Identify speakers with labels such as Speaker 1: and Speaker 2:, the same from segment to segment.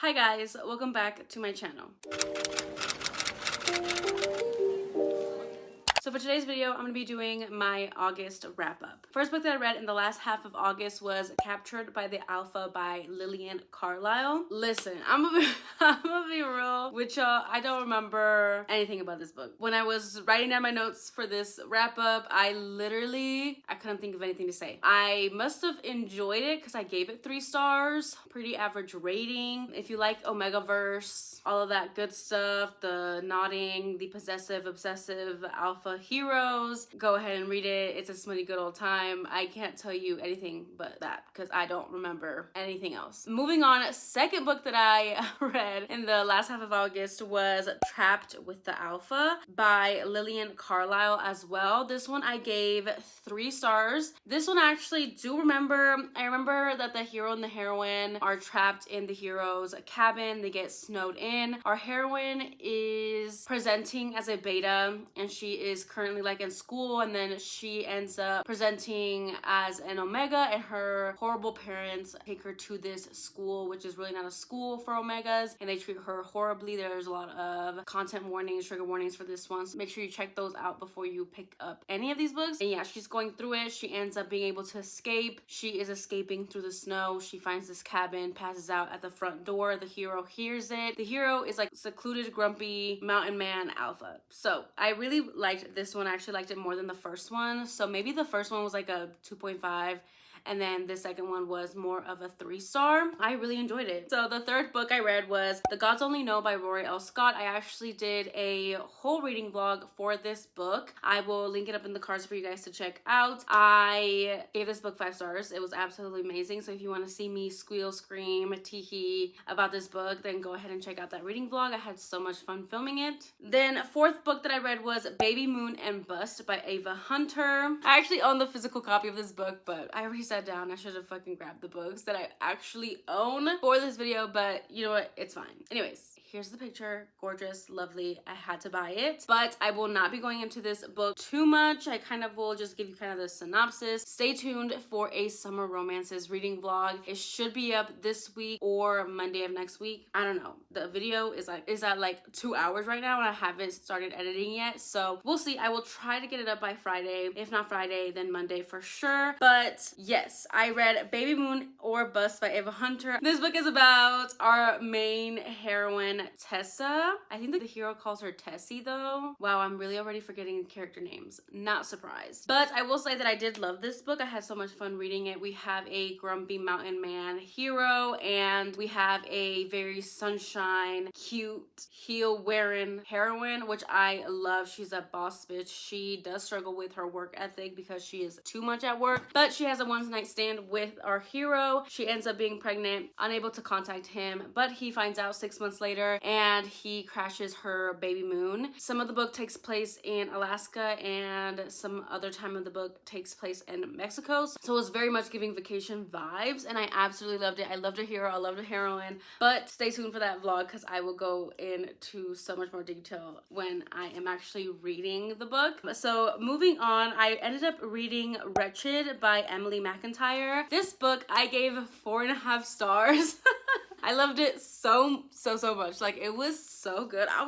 Speaker 1: Hi guys, welcome back to my channel. So for today's video, I'm going to be doing my August wrap-up. First book that I read in the last half of August was Captured by the Alpha by Lillian Carlisle. Listen, I'm gonna be real with y'all. I don't remember anything about this book. When I was writing down my notes for this wrap-up, I couldn't think of anything to say. I must have enjoyed it because I gave it 3 stars. Pretty average rating. If you like Omegaverse, all of that good stuff, the nodding, the possessive, obsessive, alpha heroes, go ahead and read it. It's a smutty good old time. I can't tell you anything but that because I don't remember anything else. Moving on, second book that I read in the last half of August was Trapped with the Alpha by Lillian Carlisle as well. This one I gave 3 stars. This one I actually do remember. I remember that the hero and the heroine are trapped in the hero's cabin. They get snowed in. Our heroine is presenting as a beta and she is currently like in school, and then she ends up presenting as an omega, and her horrible parents take her to this school, which is really not a school for omegas, and they treat her horribly. There's a lot of content warnings, trigger warnings for this one, so make sure you check those out before you pick up any of these books. And yeah, she's going through it. She ends up being able to escape. She is escaping through the snow. She finds this cabin, passes out at the front door. The hero hears it. The hero is like secluded, grumpy mountain man alpha. So I really liked this one. I actually liked it more than the first one. So maybe the first one was like a 2.5. And then the second one was more of a 3-star. I really enjoyed it. So the third book I read was The Gods Only Know by Rory L. Scott. I actually did a whole reading vlog for this book. I will link it up in the cards for you guys to check out. I gave this book 5 stars. It was absolutely amazing. So if you want to see me squeal, scream, tee-hee about this book, then go ahead and check out that reading vlog. I had so much fun filming it. Then fourth book that I read was Baby Moon and Bust by Ava Hunter. I actually own the physical copy of this book, but I already sat down. I should have fucking grabbed the books that I actually own for this video, but you know what? It's fine. Anyways, here's the picture. Gorgeous, lovely. I had to buy it, but I will not be going into this book too much. I kind of will just give you kind of the synopsis. Stay tuned for a summer romances reading vlog. It should be up this week or Monday of next week. I don't know. The video is at like 2 hours right now, and I haven't started editing yet, so we'll see. I will try to get it up by Friday. If not Friday, then Monday for sure. But yes, I read Baby Moon or Bust by Ava Hunter. This book is about our main heroine, Tessa. I think that the hero calls her Tessie though. Wow, I'm really already forgetting character names. Not surprised. But I will say that I did love this book. I had so much fun reading it. We have a grumpy mountain man hero, and we have a very sunshine, cute, heel-wearing heroine, which I love. She's a boss bitch. She does struggle with her work ethic because she is too much at work, but she has a one-night stand with our hero. She ends up being pregnant, unable to contact him, but he finds out 6 months later and he crashes her baby moon. Some of the book takes place in Alaska and some other time of the book takes place in Mexico. So it was very much giving vacation vibes, and I absolutely loved it. I loved her hero, I loved her heroine, but stay tuned for that vlog because I will go into so much more detail when I am actually reading the book. So moving on, I ended up reading Wretched by Emily McIntyre. This book I gave 4.5 stars. I loved it so much. Like, it was so good. I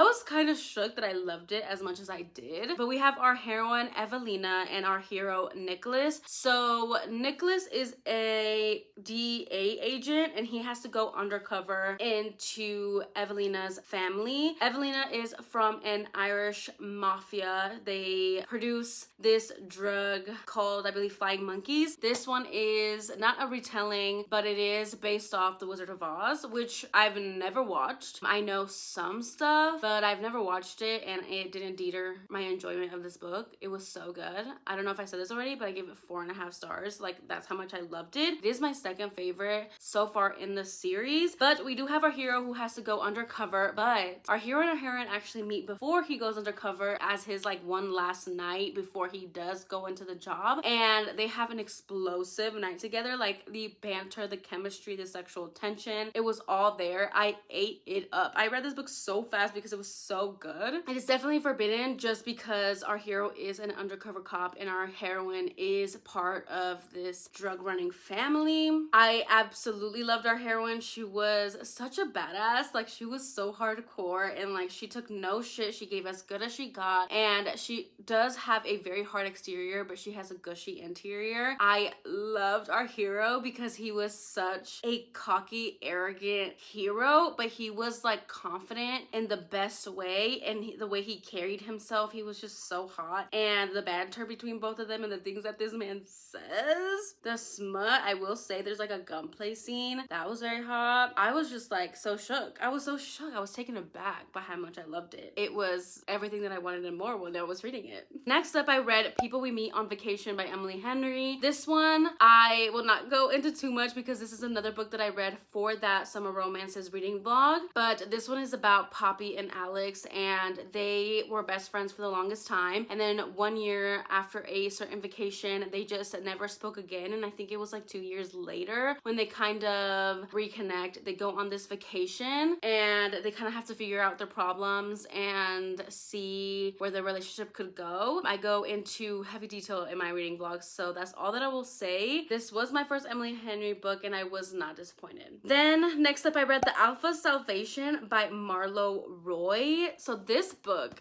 Speaker 1: was kind of shook that I loved it as much as I did. But we have our heroine Evelina and our hero Nicholas. So Nicholas is a DEA agent and he has to go undercover into Evelina's family. Evelina is from an Irish mafia. They produce this drug called, I believe, Flying Monkeys. This one is not a retelling, but it is based off The Wizard of Oz, which I've never watched. I know some stuff, but I've never watched it, and it didn't deter my enjoyment of this book. It was so good. I don't know if I said this already, but I gave it 4.5 stars. Like, that's how much I loved it. It is my second favorite so far in the series, but we do have our hero who has to go undercover, but our hero and our heroine actually meet before he goes undercover as his like one last night before he does go into the job, and they have an explosive night together. Like, the banter, the chemistry, the sexual tension, it was all there. I ate it up. I read this book so fast because because it was so good. It is definitely forbidden just because our hero is an undercover cop and our heroine is part of this drug running family. I absolutely loved our heroine. She was such a badass. Like, she was so hardcore and like she took no shit. She gave as good as she got, and she does have a very hard exterior, but she has a gushy interior. I loved our hero because he was such a cocky, arrogant hero, but he was like confident in the best way, and the way he carried himself, he was just so hot. And the banter between both of them and the things that this man says, the smut, I will say there's like a gunplay scene that was very hot. I was just like so shook. I was so shook. I was taken aback by how much I loved it. It was everything that I wanted and more when I was reading it. Next up, I read People We Meet on Vacation by Emily Henry. This one I will not go into too much because this is another book that I read for that Summer Romances reading vlog, but this one is about Poppy and Alex, and they were best friends for the longest time, and then 1 year after a certain vacation they just never spoke again, and I think it was like 2 years later when they kind of reconnect. They go on this vacation and they kind of have to figure out their problems and see where their relationship could go. I go into heavy detail in my reading vlogs, so that's all that I will say. This was my first Emily Henry book and I was not disappointed. Then next up, I read The Alpha Salvation by MARLOWE Roy. So this book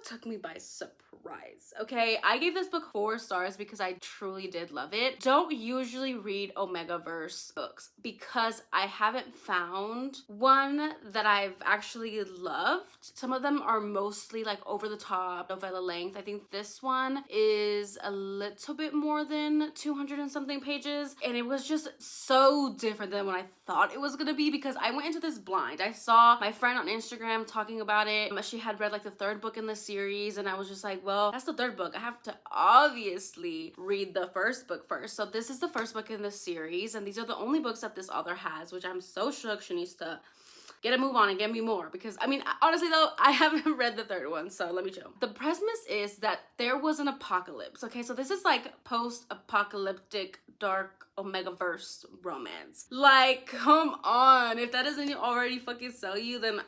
Speaker 1: took me by surprise. Okay, I gave this book 4 stars because I truly did love it. Don't usually read Omegaverse books because I haven't found one that I've actually loved. Some of them are mostly like over the top novella length. I think this one is a little bit more than 200 and something pages, and it was just so different than what I thought it was gonna be because I went into this blind. I saw my friend on Instagram talking about it. She had read like the 3rd book in the series, and I was just like, well, that's the 3rd book. I have to obviously read the 1st book first. So this is the 1st book in the series, and these are the only books that this author has, which I'm so shook. She needs to get a move on and get me more, because I mean, honestly though, I haven't read the 3rd one, so let me show. The premise is that there was an apocalypse. Okay, so this is like post-apocalyptic dark Omegaverse romance. Like, come on, if that doesn't already fucking sell you, then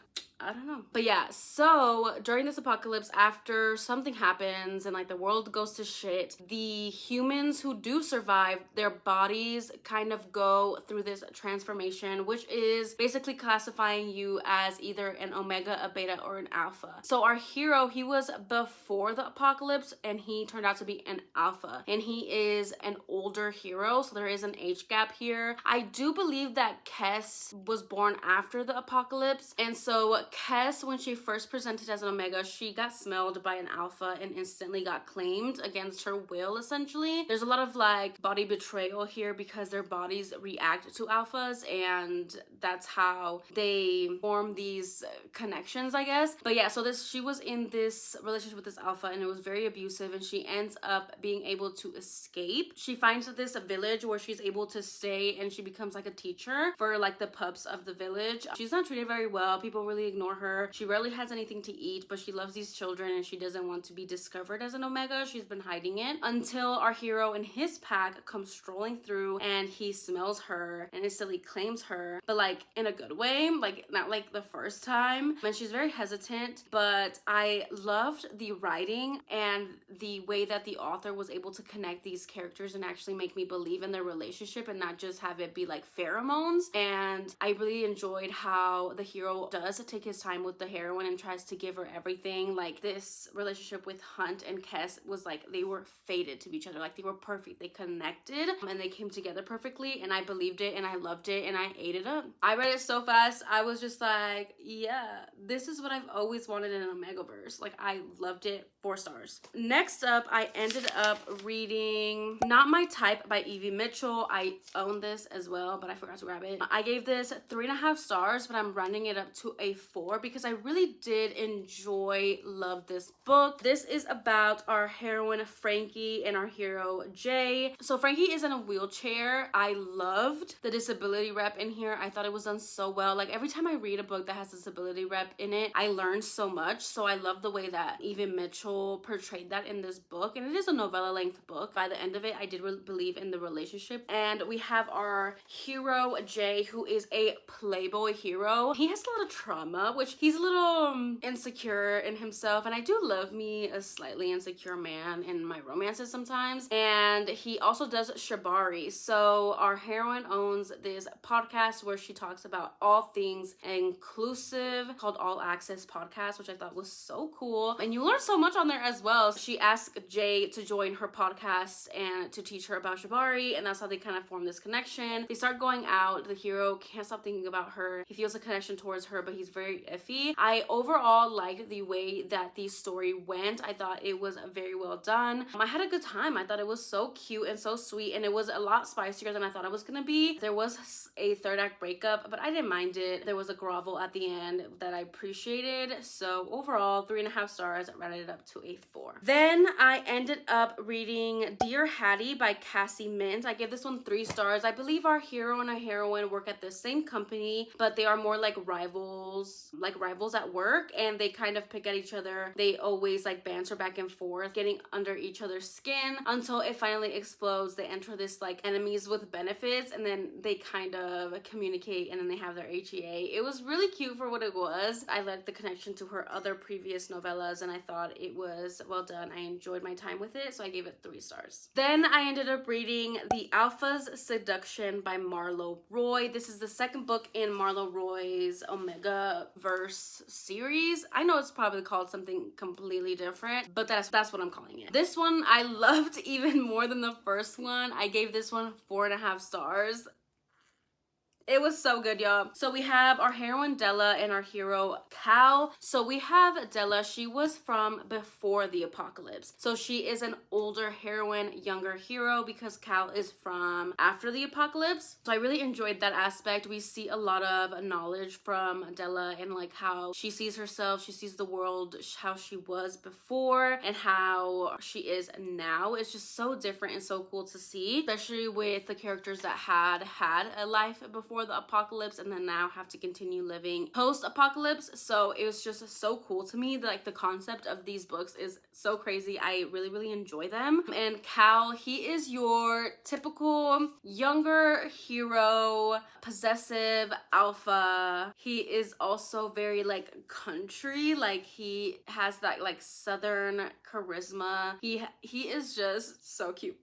Speaker 1: I don't know. But yeah, so during this apocalypse, after something happens and like the world goes to shit, the humans who do survive, their bodies kind of go through this transformation, which is basically classifying you as either an omega, a beta, or an alpha. So our hero, he was before the apocalypse and he turned out to be an alpha, and he is an older hero, so there is an age gap here. I do believe that Kess was born after the apocalypse, and so Kess, when she first presented as an omega, she got smelled by an alpha and instantly got claimed against her will, essentially. There's a lot of like body betrayal here because their bodies react to alphas, and that's how they form these connections, I guess. But yeah, so she was in this relationship with this alpha and it was very abusive, and she ends up being able to escape. She finds this village where she's able to stay, and she becomes like a teacher for like the pups of the village. She's not treated very well. People really ignore her. She rarely has anything to eat, but she loves these children and she doesn't want to be discovered as an omega. She's been hiding it until our hero and his pack comes strolling through, and he smells her and instantly claims her, but like in a good way, like not like the first time. And she's very hesitant, but I loved the writing and the way that the author was able to connect these characters and actually make me believe in their relationship and not just have it be like pheromones. And I really enjoyed how the hero does take his time with the heroine and tries to give her everything. Like, this relationship with Hunt and Kess was like they were fated to each other. Like, they were perfect. They connected and they came together perfectly, and I believed it and I loved it and I ate it up. I read it so fast. I was just like, yeah, this is what I've always wanted in an Omegaverse. Like, I loved it. 4 stars. Next up, I ended up reading Not My Type by Evie Mitchell. I own this as well, but I forgot to grab it. I gave this 3.5 stars, but I'm running it up to a 4 because I really did love this book. This is about our heroine Frankie and our hero Jay. So Frankie is in a wheelchair. I loved the disability rep in here. I thought it was done so well. Like, every time I read a book that has disability rep in it, I learn so much. So I love the way that Evie Mitchell portrayed that in this book, and it is a novella length book. By the end of it, I did believe in the relationship. And we have our hero Jay, who is a playboy hero. He has a lot of trauma drama, which he's a little insecure in himself, and I do love me a slightly insecure man in my romances sometimes. And he also does shibari. So our heroine owns this podcast where she talks about all things inclusive, called All Access Podcast, which I thought was so cool. And you learn so much on there as well. She asked Jay to join her podcast and to teach her about shibari, and that's how they kind of form this connection. They start going out. The hero can't stop thinking about her. He feels a connection towards her, but he's very iffy. I overall liked the way that the story went. I thought it was very well done. I had a good time. I thought it was so cute and so sweet, and it was a lot spicier than I thought it was gonna be. There was a third act breakup, but I didn't mind it. There was a grovel at the end that I appreciated. So overall, 3.5 stars. I rated it up to a 4. Then I ended up reading Dear Hattie by Cassie Mint. I gave this one 3 stars. I believe our hero and a heroine work at the same company, but they are more like rivals at work, and they kind of pick at each other. They always like banter back and forth, getting under each other's skin until it finally explodes. They enter this like enemies with benefits, and then they kind of communicate, and then they have their HEA. It was really cute for what it was. I liked the connection to her other previous novellas, and I thought it was well done. I enjoyed my time with it, so I gave it 3 stars. Then I ended up reading The Alpha's Seduction by Marlowe Roy. This is the second book in Marlowe Roy's Omega Verse series. I know it's probably called something completely different, but that's what I'm calling it. This one I loved even more than the first one. I gave this one 4.5 stars. It was so good, y'all. So we have our heroine Della and our hero Cal. So we have Della. She was from before the apocalypse. So she is an older heroine, younger hero, because Cal is from after the apocalypse. So I really enjoyed that aspect. We see a lot of knowledge from Della and like how she sees herself, she sees the world, how she was before and how she is now. It's just so different and so cool to see, especially with the characters that had a life before the apocalypse and then now have to continue living post-apocalypse. So it was just so cool to me. Like the concept of these books is so crazy. I really enjoy them. And Cal, he is your typical younger hero, possessive alpha. He is also very like country, like he has that like southern charisma. He is just so cute.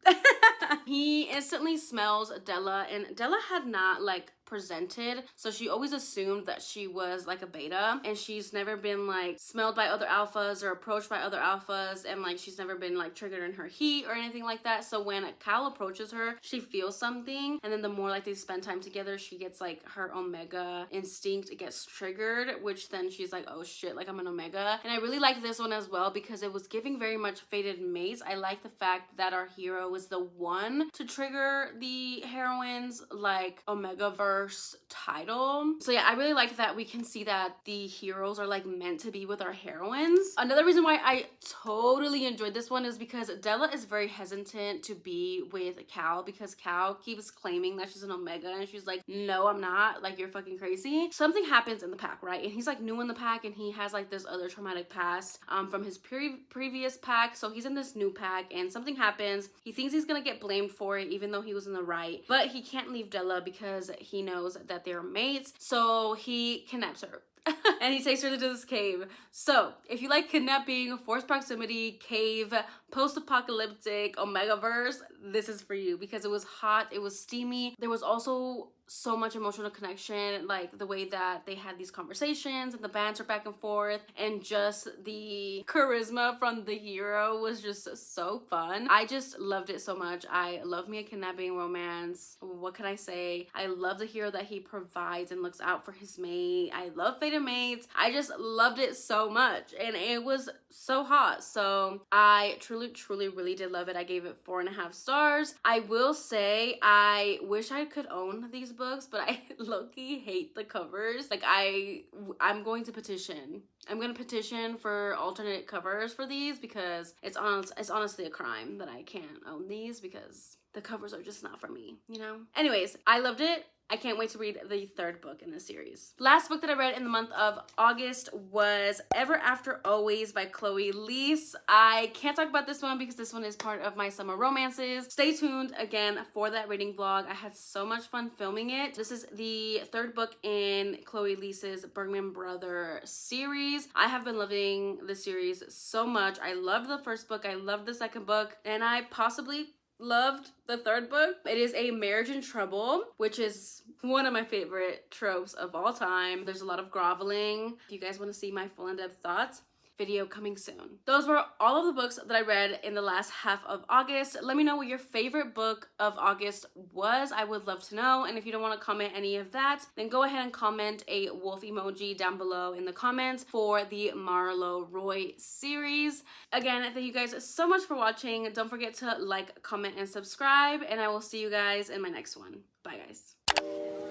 Speaker 1: He instantly smells Della, and Della had not like presented, so she always assumed that she was like a beta, and she's never been like smelled by other alphas or approached by other alphas, and like she's never been like triggered in her heat or anything like that. So when Cal approaches her, she feels something, and then the more like they spend time together, she gets like her omega instinct gets triggered, which then she's like, oh shit, like I'm an omega. And I really liked this one as well because it was giving very much Fated Mates. I like the fact that our hero was the one to trigger the heroine's like omega verse title. So yeah, I really like that we can see that the heroes are like meant to be with our heroines. Another reason why I totally enjoyed this one is because Della is very hesitant to be with Cal because Cal keeps claiming that she's an omega, and she's like, no, I'm not, like you're fucking crazy. Something happens in the pack, right? And he's like new in the pack, and he has like this other traumatic past from his previous pack. So he's in this new pack and something happens. He thinks he's gonna get blamed for it even though he was in the right, but he can't leave Della because he knows that they're mates. So he kidnaps her. And he takes her to this cave. So if you like kidnapping, forced proximity, cave, post-apocalyptic, Omegaverse, this is for you because it was hot, it was steamy. There was also so much emotional connection, like the way that they had these conversations and the banter back and forth, and just the charisma from the hero was just so fun. I just loved it so much. I love me a kidnapping romance. What can I say? I love the hero that he provides and looks out for his mate. I love Fated Mates. I just loved it so much, and it was so hot. So I truly really did love it. I gave it 4.5 stars. I will say I wish I could own these books, but I low-key hate the covers. Like I'm going to petition. I'm gonna petition for alternate covers for these because it's honestly a crime that I can't own these because the covers are just not for me, you know? Anyways, I loved it. I can't wait to read the third book in this series. Last book that I read in the month of August was Ever After Always by Chloe Leese. I can't talk about this one because this one is part of my summer romances. Stay tuned again for that reading vlog. I had so much fun filming it. This is the third book in Chloe Leese's Bergman Brother series. I have been loving this series so much. I loved the first book, I loved the second book, and I possibly loved the third book. It is a marriage in trouble, which is one of my favorite tropes of all time. There's a lot of groveling. If you guys want to see my full in-depth thoughts, video coming soon. Those were all of the books that I read in the last half of August. Let me know what your favorite book of August was. I would love to know. And if you don't want to comment any of that, then go ahead and comment a wolf emoji down below in the comments for the MARLOWE series. Again, thank you guys so much for watching. Don't forget to like, comment, and subscribe, and I will see you guys in my next one. Bye, guys.